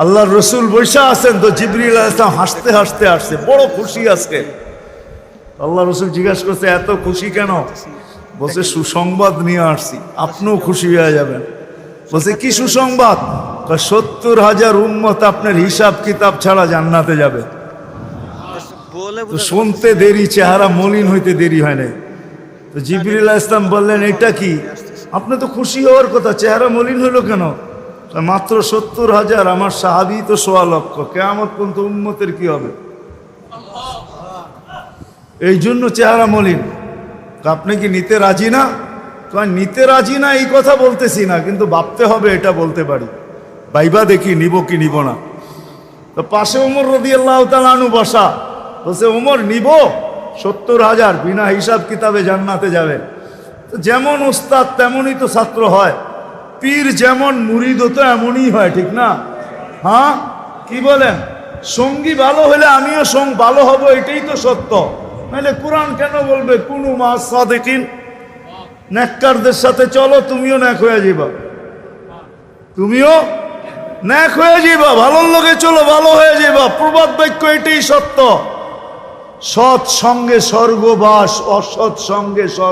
আল্লাহর রসুল বৈশা আছেন, তো জিবরিল আলাইহিস সালাম হাসতে হাসতে আসছে, বড় খুশি আজকে। আল্লাহ রসুল জিজ্ঞাসা করছে, এত খুশি কেন? বলছে, সুসংবাদ নিয়ে আসছি, আপনিও খুশি হয়ে যাবেন। বলছে, কি সুসংবাদ? 70,000 উম্মত আপনার হিসাব কিতাব ছাড়া জান্নাতে যাবে। তো শুনতে দেরি, চেহারা মলিন হইতে দেরি হয় নাই। তো জিবরিল আলাইহিস সালাম বললেন, এটা কি? আপনি তো খুশি হওয়ার কথা, চেহারা মলিন হইল কেন? মাত্র 70,000, আমার সাহাবী তো 1.25 লক্ষ, কিয়ামত পর্যন্ত উম্মতের কি হবে? এই জন্য চেহারা মলিন। আপনি কি নিতে রাজি না? নিতে রাজি না এই কথা বলতেছি না, কিন্তু ভাবতে হবে এটা বলতে পারি। ভাইবা দেখি নিব কি নিব না। তো পাশে ওমর রাদিয়াল্লাহু তাআলা আনহু বসা। বলছে, ওমর নিব 70,000, বিনা হিসাব কিতাবে জান্নাতে যাবে। তো যেমন উস্তাদ তেমনই তো ছাত্র হয়, পীর যেমন মুরিদ তো এমনই হয়, ঠিক না? হ্যাঁ, কি বলেন? সঙ্গী ভালো হলে আমিও ভালো হব, এটাই তো সত্য। নাহলে কোরআন কেন বলবে কুনু মা সাদিকিন? নেককারদের সাথে চলো, তুমিও নেক হয়ে যাবা, তুমিও নেক হয়ে যাবা। ভালোর লোকে চলো, ভালো হয়ে যাবা। প্রবাদ বাক্য এটাই সত্য। সৎ সঙ্গে স্বর্গবাস, অসৎ সঙ্গে স্বর্গ।